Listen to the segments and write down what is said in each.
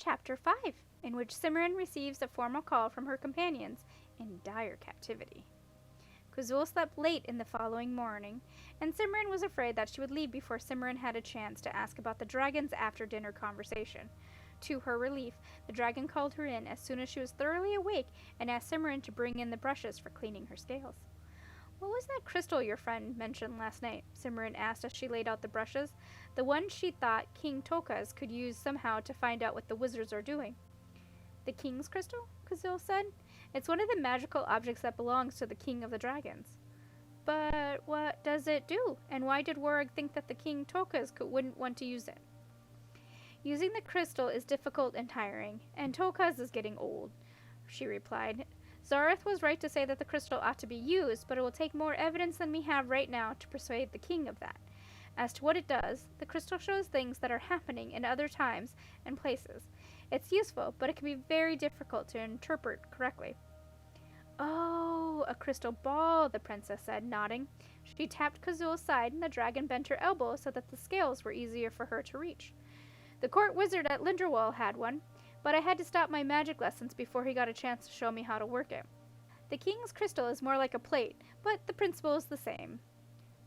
Chapter 5, in which Cimorene receives a formal call from her companions in dire captivity. Kazul slept late in the following morning, and Cimorene was afraid that she would leave before Cimorene had a chance to ask about the dragon's after-dinner conversation. To her relief, the dragon called her in as soon as she was thoroughly awake and asked Cimorene to bring in the brushes for cleaning her scales. "What was that crystal your friend mentioned last night?" Cimorene asked as she laid out the brushes, the one she thought King Tokaz could use somehow to find out what the wizards are doing. "The King's Crystal?" Kazul said. "It's one of the magical objects that belongs to the King of the Dragons." "But what does it do? And why did Warg think that the King Tokaz wouldn't want to use it?" "Using the crystal is difficult and tiring, and Tokaz is getting old," she replied. "Zareth was right to say that the crystal ought to be used, but it will take more evidence than we have right now to persuade the king of that. As to what it does, the crystal shows things that are happening in other times and places. It's useful, but it can be very difficult to interpret correctly." "Oh, a crystal ball," the princess said, nodding. She tapped Kazul's side, and the dragon bent her elbow so that the scales were easier for her to reach. "The court wizard at Linderwall had one, but I had to stop my magic lessons before he got a chance to show me how to work it. The king's crystal is more like a plate, but the principle is the same."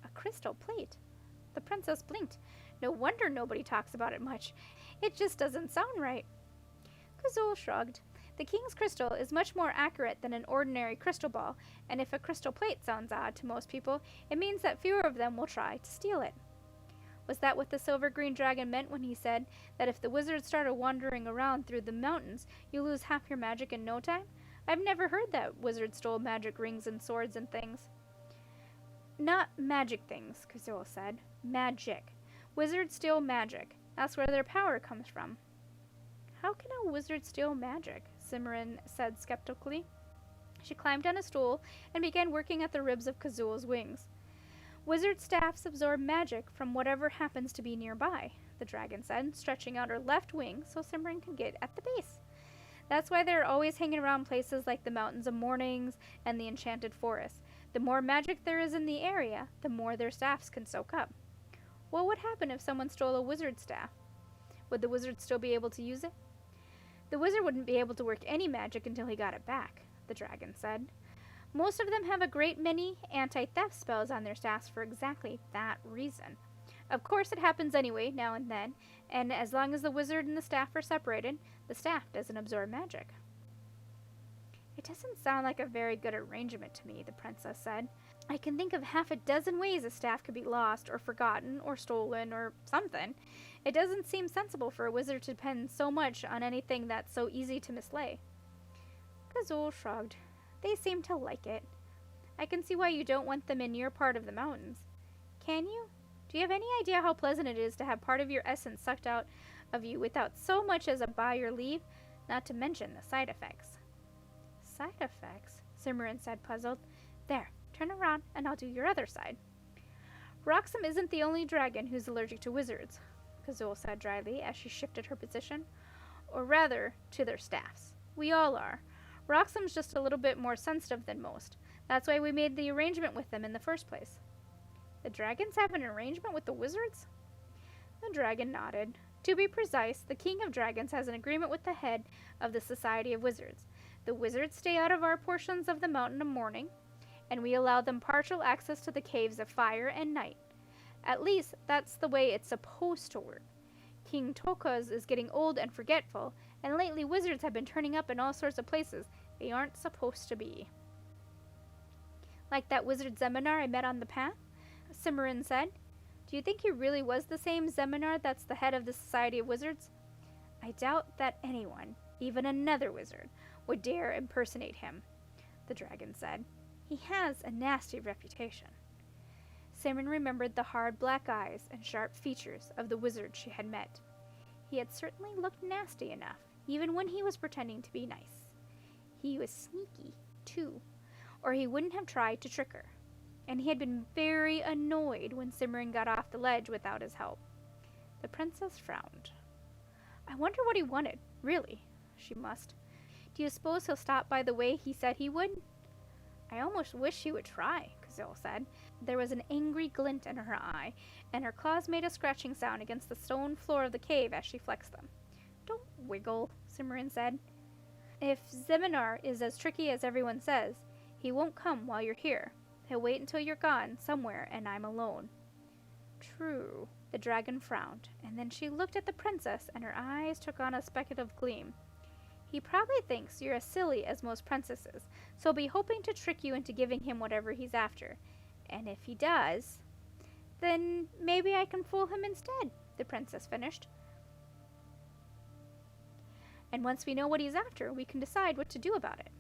"A crystal plate?" The princess blinked. "No wonder nobody talks about it much. It just doesn't sound right." Kazul shrugged. "The king's crystal is much more accurate than an ordinary crystal ball, and if a crystal plate sounds odd to most people, it means that fewer of them will try to steal it." Was that what the silver-green dragon meant when he said that if the wizards started wandering around through the mountains, you lose half your magic in no time? I've never heard that wizards stole magic rings and swords and things. "Not magic things," Kazul said. "Magic. Wizards steal magic. That's where their power comes from." "How can a wizard steal magic?" Cimorene said skeptically. She climbed on a stool and began working at the ribs of Kazul's wings. "Wizard staffs absorb magic from whatever happens to be nearby," the dragon said, stretching out her left wing so Cimorene could get at the base. "That's why they're always hanging around places like the Mountains of Mornings and the Enchanted Forest. The more magic there is in the area, the more their staffs can soak up." "What would happen if someone stole a wizard staff? Would the wizard still be able to use it?" "The wizard wouldn't be able to work any magic until he got it back," the dragon said. "Most of them have a great many anti-theft spells on their staffs for exactly that reason. Of course it happens anyway, now and then, and as long as the wizard and the staff are separated, the staff doesn't absorb magic." "It doesn't sound like a very good arrangement to me," the princess said. "I can think of half a dozen ways a staff could be lost, or forgotten, or stolen, or something. It doesn't seem sensible for a wizard to depend so much on anything that's so easy to mislay." Kazul shrugged. "They seem to like it. I can see why you don't want them in your part of the mountains. Can you? Do you have any idea how pleasant it is to have part of your essence sucked out of you without so much as a by your leave, not to mention the side effects?" "Side effects?" Cimorene said, puzzled. "There, turn around and I'll do your other side." "Roxham isn't the only dragon who's allergic to wizards," Kazul said dryly as she shifted her position. "Or rather, to their staffs. We all are. Roxham's just a little bit more sensitive than most. That's why we made the arrangement with them in the first place." "The dragons have an arrangement with the wizards?" The dragon nodded. "To be precise, the King of Dragons has an agreement with the head of the Society of Wizards. The wizards stay out of our portions of the Mountain of Morning, and we allow them partial access to the Caves of Fire and Night. At least, that's the way it's supposed to work. King Tokaz is getting old and forgetful, and lately wizards have been turning up in all sorts of places they aren't supposed to be." "Like that wizard Zeminar I met on the path?" Cimorene said. "Do you think he really was the same Zeminar that's the head of the Society of Wizards?" "I doubt that anyone, even another wizard, would dare impersonate him," the dragon said. "He has a nasty reputation." Cimorene remembered the hard black eyes and sharp features of the wizard she had met. He had certainly looked nasty enough, even when he was pretending to be nice. He was sneaky, too, or he wouldn't have tried to trick her. And he had been very annoyed when Cimorene got off the ledge without his help. The princess frowned. "I wonder what he wanted, really," she must. "Do you suppose he'll stop by the way he said he would?" "I almost wish he would try," Kazul said. There was an angry glint in her eye, and her claws made a scratching sound against the stone floor of the cave as she flexed them. Don't wiggle, Cimorene said. If Zeminar is as tricky as everyone says, he won't come while you're here. He'll wait until you're gone somewhere and I'm alone. True. The dragon frowned, and then she looked at the princess, and her eyes took on a speculative gleam. He probably thinks you're as silly as most princesses, so he'll be hoping to trick you into giving him whatever he's after. And if he does, then maybe I can fool him instead, the princess finished. And once we know what he's after, we can decide what to do about it.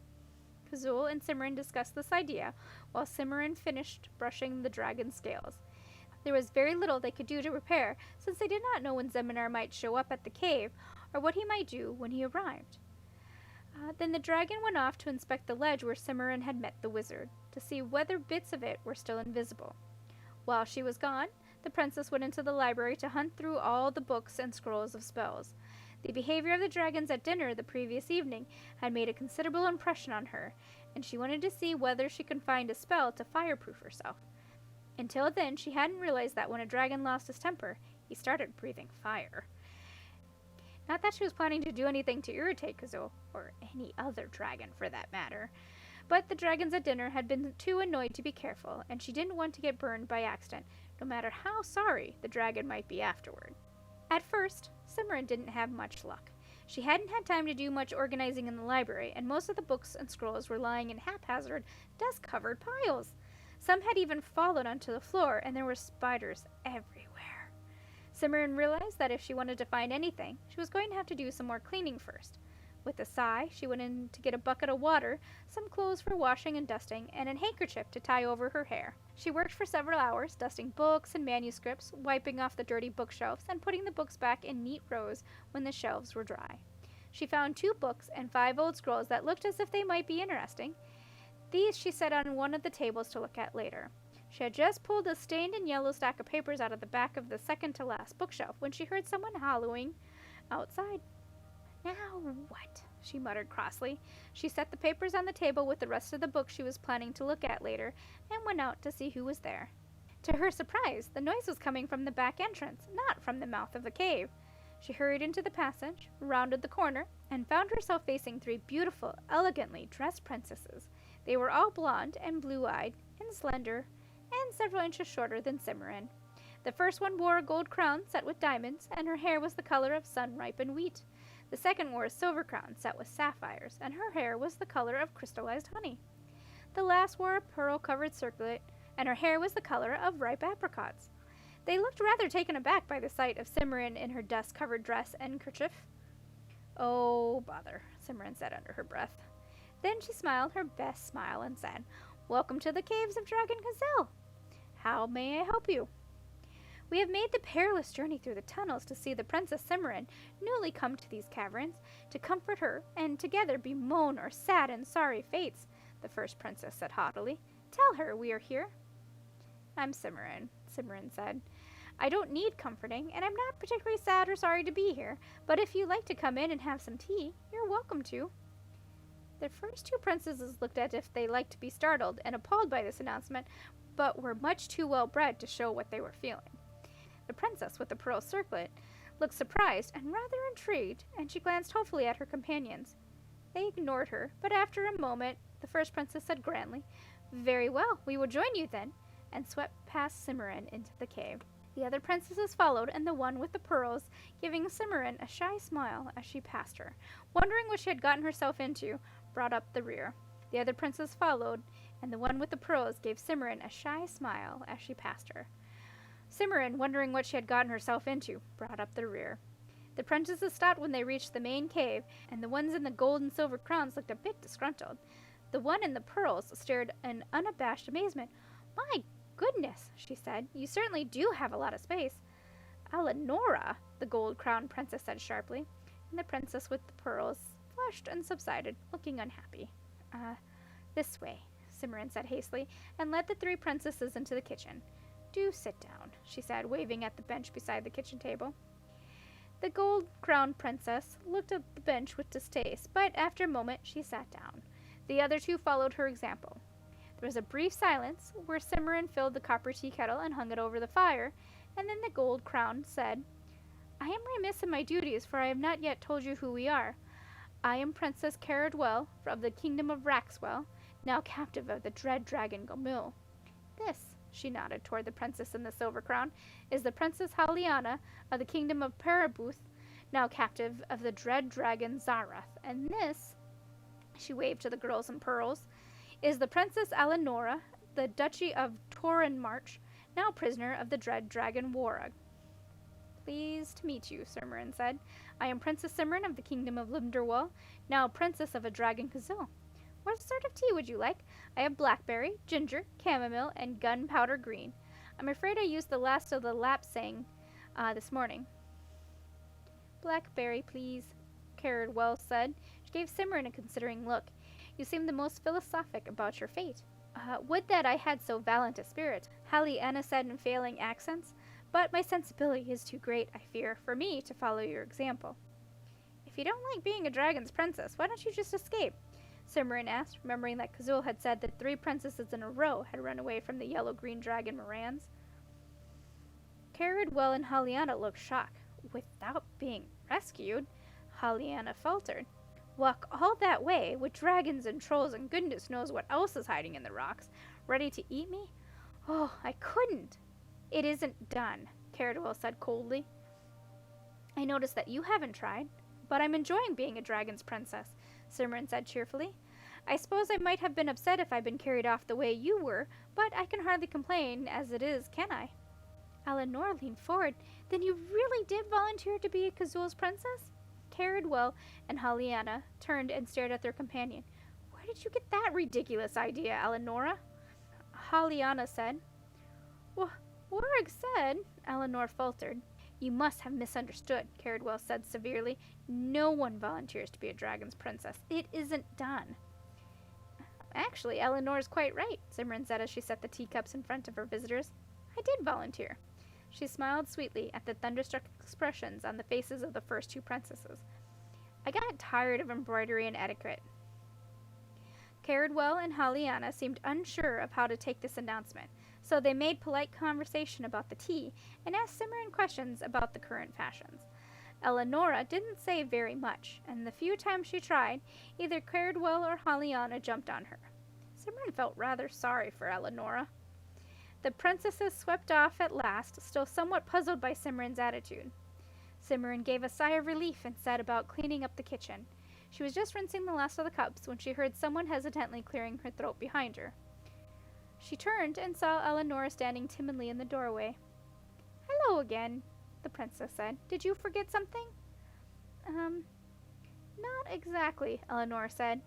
Kazul and Cimorene discussed this idea, while Cimorene finished brushing the dragon's scales. There was very little they could do to prepare, since they did not know when Zeminar might show up at the cave, or what he might do when he arrived. Then the dragon went off to inspect the ledge where Cimorene had met the wizard, to see whether bits of it were still invisible. While she was gone, the princess went into the library to hunt through all the books and scrolls of spells. The behavior of the dragons at dinner the previous evening had made a considerable impression on her, and she wanted to see whether she could find a spell to fireproof herself. Until then, she hadn't realized that when a dragon lost his temper, he started breathing fire. Not that she was planning to do anything to irritate Kazul, or any other dragon for that matter, but the dragons at dinner had been too annoyed to be careful, and she didn't want to get burned by accident, no matter how sorry the dragon might be afterward. At first, Cimorene didn't have much luck. She hadn't had time to do much organizing in the library, and most of the books and scrolls were lying in haphazard, dust-covered piles. Some had even fallen onto the floor, and there were spiders everywhere. Cimorene realized that if she wanted to find anything, she was going to have to do some more cleaning first. With a sigh, she went in to get a bucket of water, some clothes for washing and dusting, and a handkerchief to tie over her hair. She worked for several hours, dusting books and manuscripts, wiping off the dirty bookshelves, and putting the books back in neat rows when the shelves were dry. She found 2 books and 5 old scrolls that looked as if they might be interesting. These she set on one of the tables to look at later. She had just pulled a stained and yellow stack of papers out of the back of the second-to-last bookshelf when she heard someone hollowing outside. "Now what?" she muttered crossly. She set the papers on the table with the rest of the books she was planning to look at later and went out to see who was there. To her surprise, the noise was coming from the back entrance, not from the mouth of the cave. She hurried into the passage, rounded the corner, and found herself facing 3 beautiful, elegantly dressed princesses. They were all blonde and blue-eyed and slender and several inches shorter than Cimorene. The first one wore a gold crown set with diamonds, and her hair was the color of sun-ripened wheat. The second wore a silver crown set with sapphires, and her hair was the color of crystallized honey. The last wore a pearl-covered circlet, and her hair was the color of ripe apricots. They looked rather taken aback by the sight of Cimorene in her dust-covered dress and kerchief. "Oh, bother," Cimorene said under her breath. Then she smiled her best smile and said, "Welcome to the caves of Dragon Gazelle. How may I help you?" "We have made the perilous journey through the tunnels to see the Princess Cimorene, newly come to these caverns, to comfort her, and together bemoan our sad and sorry fates," the first princess said haughtily. "Tell her we are here." "I'm Cimorene," Cimorene said. "I don't need comforting, and I'm not particularly sad or sorry to be here, but if you'd like to come in and have some tea, you're welcome to." The first 2 princesses looked as if they liked to be startled and appalled by this announcement, but were much too well bred to show what they were feeling. The princess with the pearl circlet looked surprised and rather intrigued, and she glanced hopefully at her companions. They ignored her, but after a moment, the first princess said grandly, "Very well, we will join you then," and swept past Cimorene into the cave. The other princesses followed, and the one with the pearls giving Cimorene a shy smile as she passed her, wondering what she had gotten herself into, brought up the rear. The other princess followed, and the one with the pearls gave Cimorene a shy smile as she passed her. Cimorene, wondering what she had gotten herself into, brought up the rear. The princesses stopped when they reached the main cave, and the ones in the gold and silver crowns looked a bit disgruntled. The one in the pearls stared in unabashed amazement. "My goodness," she said, "you certainly do have a lot of space." "Eleonora," the gold-crowned princess said sharply, and the princess with the pearls flushed and subsided, looking unhappy. This way," Cimorene said hastily, and led the 3 princesses into the kitchen. "Do sit down," she said, waving at the bench beside the kitchen table. The gold-crowned princess looked at the bench with distaste, but after a moment she sat down. The other 2 followed her example. There was a brief silence, where Cimorene filled the copper tea kettle and hung it over the fire, and then the gold-crowned said, I am remiss in my duties, for I have not yet told you who we are. I am Princess Caradwell of the kingdom of Raxwell, now captive of the dread dragon Gomil. This," she nodded toward the princess in the silver crown, "is the Princess Haliana of the kingdom of Parabuth, now captive of the dread dragon Zarath. And this," she waved to the girls in pearls, "is the Princess Eleonora, the Duchy of Torrenmarch, now prisoner of the dread dragon Warug." "Pleased to meet you," Cimorene said. "I am Princess Cimorene of the kingdom of Limderwell, now princess of a dragon Kazil. What sort of tea would you like? I have blackberry, ginger, chamomile, and gunpowder green. I'm afraid I used the last of the lapsang this morning." "Blackberry, please," Caradwell said. She gave Cimorene a considering look. "You seem the most philosophic about your fate." "Would that I had so valiant a spirit," Haliana said in failing accents, "but my sensibility is too great, I fear, for me to follow your example." "If you don't like being a dragon's princess, why don't you just escape?" Cimorene asked, remembering that Kazul had said that 3 princesses in a row had run away from the yellow-green dragon Morans. Caradwell and Haliana looked shocked. "Without being rescued?" Haliana faltered. "Walk all that way, with dragons and trolls and goodness knows what else is hiding in the rocks, ready to eat me? Oh, I couldn't." "It isn't done," Caradwell said coldly. "I notice that you haven't tried, but I'm enjoying being a dragon's princess," Cimorene said cheerfully. "I suppose I might have been upset if I'd been carried off the way you were, but I can hardly complain as it is, can I?" Eleanor leaned forward. "Then you really did volunteer to be Kazul's princess?" Caradwell and Haliana turned and stared at their companion. "Where did you get that ridiculous idea, Eleonora?" Haliana said. Warwick said," Eleanor faltered. "You must have misunderstood," Caradwell said severely. "No one volunteers to be a dragon's princess. It isn't done." "Actually, Eleanor's quite right," Cimorene said as she set the teacups in front of her visitors. "I did volunteer." She smiled sweetly at the thunderstruck expressions on the faces of the first 2 princesses. "I got tired of embroidery and etiquette." Caradwell and Haliana seemed unsure of how to take this announcement, so they made polite conversation about the tea and asked Cimorene questions about the current fashions. Eleonora didn't say very much, and the few times she tried, either Caradwell or Haliana jumped on her. Cimorene felt rather sorry for Eleonora. The princesses swept off at last, still somewhat puzzled by Cimorene's attitude. Cimorene gave a sigh of relief and set about cleaning up the kitchen. She was just rinsing the last of the cups when she heard someone hesitantly clearing her throat behind her. She turned and saw Eleonora standing timidly in the doorway. "Hello again," the princess said. "Did you forget something?" Not exactly," Eleonora said.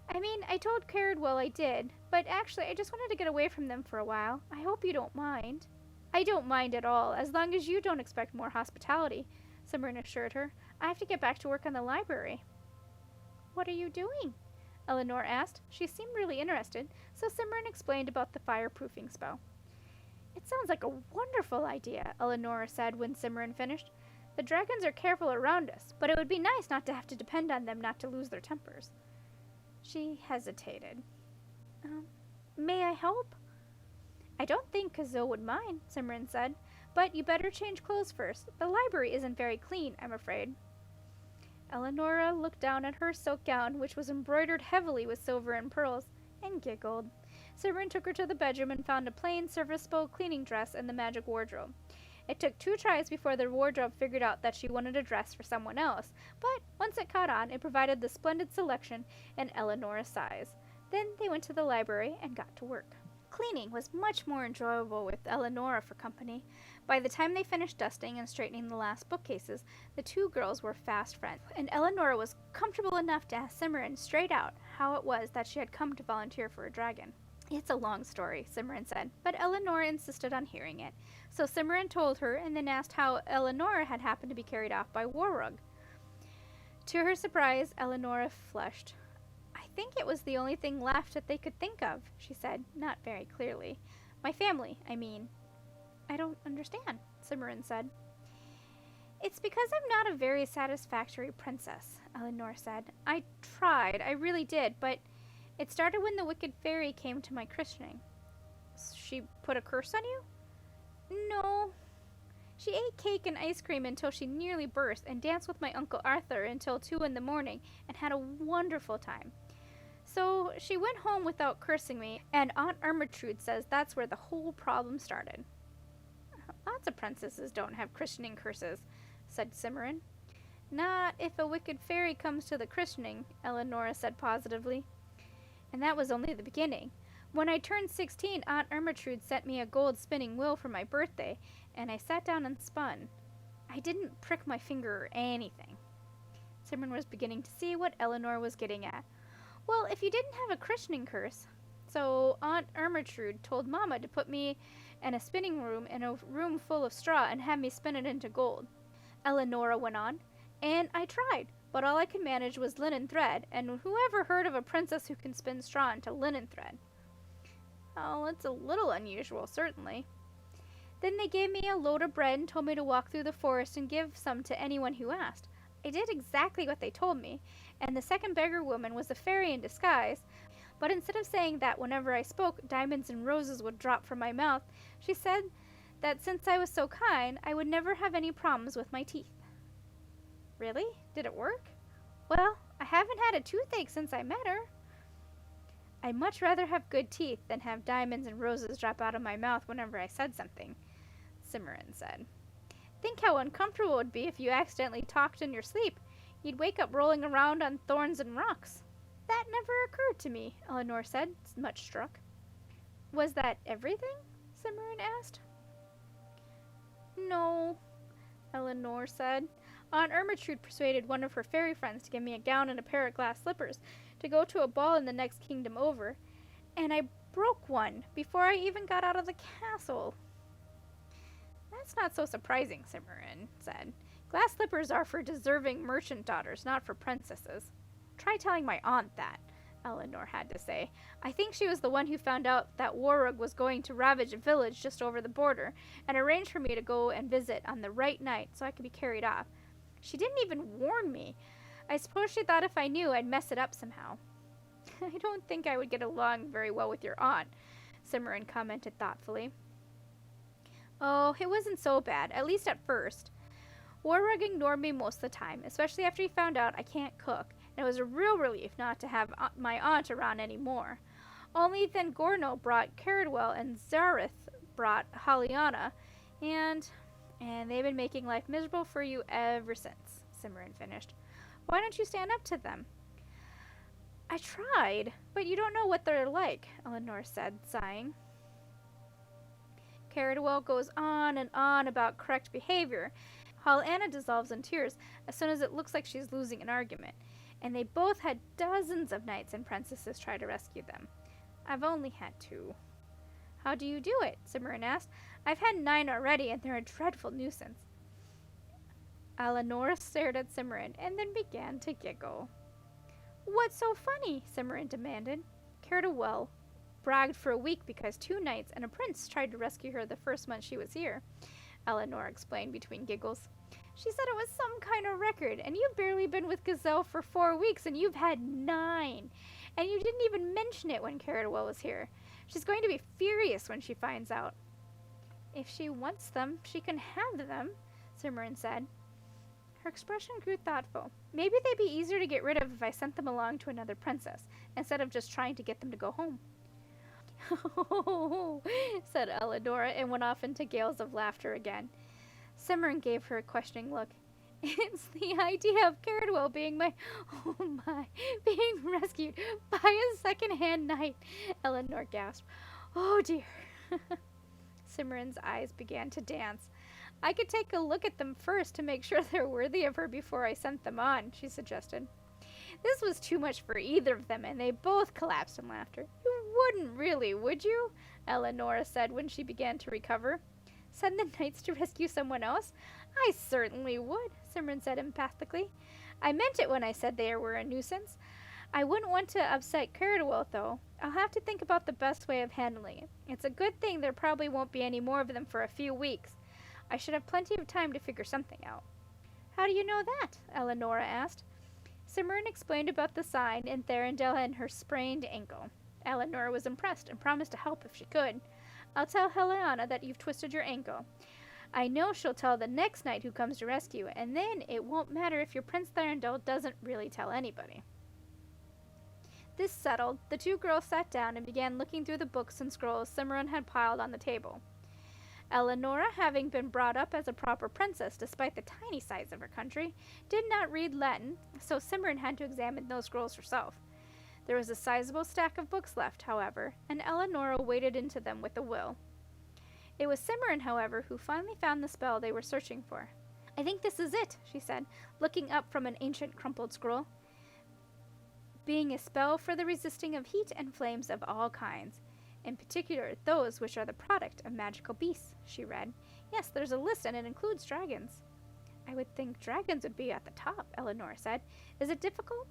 "I mean, I told Caradwell I did, but actually I just wanted to get away from them for a while. I hope you don't mind." "I don't mind at all, as long as you don't expect more hospitality," Cimorene assured her. "I have to get back to work on the library." "What are you doing?" Eleanor asked. She seemed really interested, so Cimorene explained about the fireproofing spell. "It sounds like a wonderful idea," Eleanor said when Cimorene finished. "The dragons are careful around us, but it would be nice not to have to depend on them not to lose their tempers." She hesitated. May I help?" "I don't think Kazil would mind," Cimorene said, "but you better change clothes first. The library isn't very clean, I'm afraid." Eleonora looked down at her silk gown, which was embroidered heavily with silver and pearls, and giggled. Cimorene took her to the bedroom and found a plain, serviceable cleaning dress in the magic wardrobe. It took 2 tries before the wardrobe figured out that she wanted a dress for someone else, but once it caught on, it provided the splendid selection in Eleonora's size. Then they went to the library and got to work. Cleaning was much more enjoyable with Eleonora for company. By the time they finished dusting and straightening the last bookcases, the 2 girls were fast friends, and Eleonora was comfortable enough to ask Cimorene straight out how it was that she had come to volunteer for a dragon. "It's a long story," Cimorene said, but Eleonora insisted on hearing it. So Cimorene told her and then asked how Eleonora had happened to be carried off by Warrug. To her surprise, Eleonora flushed. "I think it was the only thing left that they could think of," she said, not very clearly. "My family, I mean." "I don't understand," Cimorene said. "It's because I'm not a very satisfactory princess," Eleanor said. "I tried, I really did, but it started when the wicked fairy came to my christening." "She put a curse on you?" "No. She ate cake and ice cream until she nearly burst and danced with my Uncle Arthur until 2 in the morning and had a wonderful time. So she went home without cursing me, and Aunt Ermintrude says that's where the whole problem started. Lots of princesses don't have christening curses, said Cimorene. Not if a wicked fairy comes to the christening, Eleonora said positively. And that was only the beginning. When I turned 16, Aunt Ermintrude sent me a gold spinning wheel for my birthday, and I sat down and spun. I didn't prick my finger or anything. Cimorene was beginning to see what Eleanor was getting at. Well, if you didn't have a christening curse, so Aunt Ermintrude told Mama to put me in a spinning room in a room full of straw and have me spin it into gold. Eleonora went on, and I tried, but all I could manage was linen thread, and whoever heard of a princess who can spin straw into linen thread? Oh, it's a little unusual, certainly. Then they gave me a load of bread and told me to walk through the forest and give some to anyone who asked. I did exactly what they told me, and the second beggar woman was a fairy in disguise, but instead of saying that whenever I spoke, diamonds and roses would drop from my mouth, she said that since I was so kind, I would never have any problems with my teeth. Really? Did it work? Well, I haven't had a toothache since I met her. I'd much rather have good teeth than have diamonds and roses drop out of my mouth whenever I said something, Cimorene said. Think how uncomfortable it would be if you accidentally talked in your sleep. You'd wake up rolling around on thorns and rocks. That never occurred to me, Eleanor said, much struck. Was that everything? Cimorene asked. No, Eleanor said. Aunt Ermintrude persuaded one of her fairy friends to give me a gown and a pair of glass slippers to go to a ball in the next kingdom over, and I broke one before I even got out of the castle. That's not so surprising, Cimorene said. Glass slippers are for deserving merchant daughters, not for princesses. Try telling my aunt that, Eleanor had to say. I think she was the one who found out that Warrug was going to ravage a village just over the border, and arranged for me to go and visit on the right night so I could be carried off. She didn't even warn me. I suppose she thought if I knew, I'd mess it up somehow. I don't think I would get along very well with your aunt, Cimorene commented thoughtfully. Oh, it wasn't so bad, at least at first. Warrug ignored me most of the time, especially after he found out I can't cook, and it was a real relief not to have my aunt around anymore. Only then Gorno brought Caradwell and Zareth brought Haliana, and they've been making life miserable for you ever since, Cimorene finished. Why don't you stand up to them? I tried, but you don't know what they're like, Eleanor said, sighing. Caradwell goes on and on about correct behavior. Haliana dissolves in tears as soon as it looks like she's losing an argument, and they both had dozens of knights and princesses try to rescue them. I've only had 2. How do you do it? Cimorene asked. I've had 9 already, and they're a dreadful nuisance. Eleanor stared at Cimorene and then began to giggle. What's so funny? Cimorene demanded. Caradwell bragged for a week because 2 knights and a prince tried to rescue her the first month she was here, Eleanor explained between giggles. She said it was some kind of record, and you've barely been with Gazelle for 4 weeks, and you've had 9. And you didn't even mention it when Caradwell was here. She's going to be furious when she finds out. If she wants them, she can have them, Cimorene said. Her expression grew thoughtful. Maybe they'd be easier to get rid of if I sent them along to another princess, instead of just trying to get them to go home. Oh, said Eleonora, and went off into gales of laughter again. Cimorene gave her a questioning look. It's the idea of Caradwell being being rescued by a second-hand knight, Eleanor gasped. Oh dear. Cimorene's eyes began to dance. I could take a look at them first to make sure they're worthy of her before I sent them on, she suggested. This was too much for either of them, and they both collapsed in laughter. You wouldn't really, would you? Eleonora said when she began to recover. Send the knights to rescue someone else? I certainly would, Cimorene said emphatically. I meant it when I said they were a nuisance. I wouldn't want to upset Caradwell, though. I'll have to think about the best way of handling it. It's a good thing there probably won't be any more of them for a few weeks. I should have plenty of time to figure something out. How do you know that? Eleonora asked. Cimorene explained about the sign in Therendel and her sprained ankle. Eleonora was impressed and promised to help if she could. I'll tell Heliana that you've twisted your ankle. I know she'll tell the next knight who comes to rescue, and then it won't matter if your Prince Thorndale doesn't really tell anybody." This settled, the two girls sat down and began looking through the books and scrolls Cimorene had piled on the table. Eleonora, having been brought up as a proper princess despite the tiny size of her country, did not read Latin, so Cimorene had to examine those scrolls herself. There was a sizable stack of books left, however, and Eleonora waded into them with a will. It was Cimorene, however, who finally found the spell they were searching for. "I think this is it," she said, looking up from an ancient crumpled scroll. "Being a spell for the resisting of heat and flames of all kinds, in particular those which are the product of magical beasts," she read. "Yes, there's a list and it includes dragons." "I would think dragons would be at the top," Eleanor said. "Is it difficult?"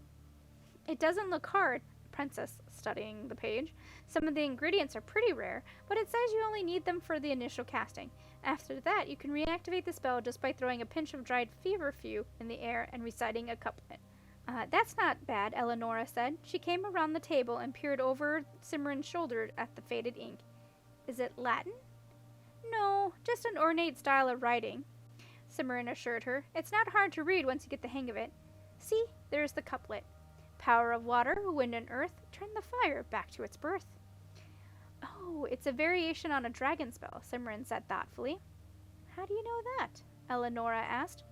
"It doesn't look hard," Princess, studying the page. "Some of the ingredients are pretty rare, but it says you only need them for the initial casting. After that, you can reactivate the spell just by throwing a pinch of dried feverfew in the air and reciting a couplet." That's not bad," Eleonora said. She came around the table and peered over Cimorene's shoulder at the faded ink. "Is it Latin?" "No, just an ornate style of writing," Cimorene assured her. "It's not hard to read once you get the hang of it. See, there's the couplet. Power of water, wind, and earth, turn the fire back to its birth." "Oh, it's a variation on a dragon spell," Cimorene said thoughtfully. "How do you know that?" Eleonora asked.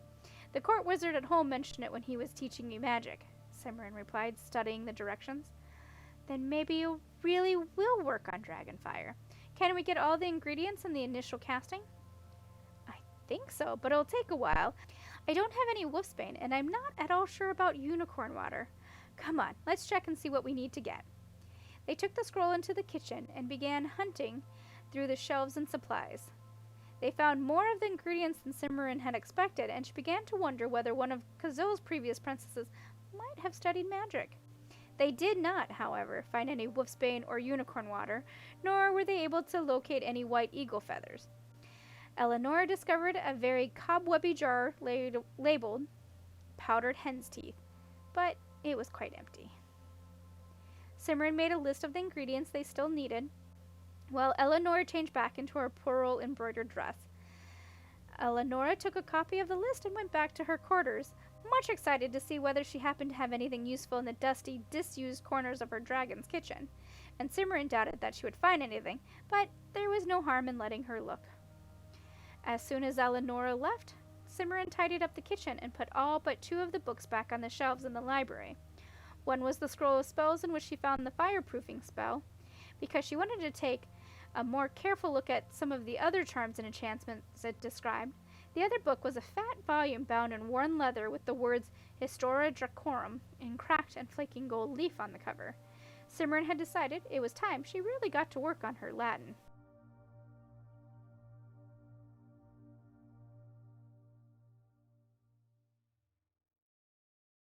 "The court wizard at home mentioned it when he was teaching me magic," Cimorene replied, studying the directions. "Then maybe you really will work on dragon fire. Can we get all the ingredients in the initial casting?" "I think so, but it'll take a while. I don't have any wolfsbane, and I'm not at all sure about unicorn water. Come on, let's check and see what we need to get." They took the scroll into the kitchen and began hunting through the shelves and supplies. They found more of the ingredients than Cimorene had expected, and she began to wonder whether one of Kazul's previous princesses might have studied magic. They did not, however, find any wolfsbane or unicorn water, nor were they able to locate any white eagle feathers. Eleanor discovered a very cobwebby jar labeled powdered hen's teeth, but it was quite empty. Cimorene made a list of the ingredients they still needed, while Eleanor changed back into her pearl embroidered dress. Eleanor took a copy of the list and went back to her quarters, much excited to see whether she happened to have anything useful in the dusty, disused corners of her dragon's kitchen, and Cimorene doubted that she would find anything, but there was no harm in letting her look. As soon as Eleanor left, Cimorene tidied up the kitchen and put all but 2 of the books back on the shelves in the library. One was the scroll of spells in which she found the fireproofing spell, because she wanted to take a more careful look at some of the other charms and enchantments it described. The other book was a fat volume bound in worn leather with the words Historia Dracorum in cracked and flaking gold leaf on the cover. Cimorene had decided it was time she really got to work on her Latin.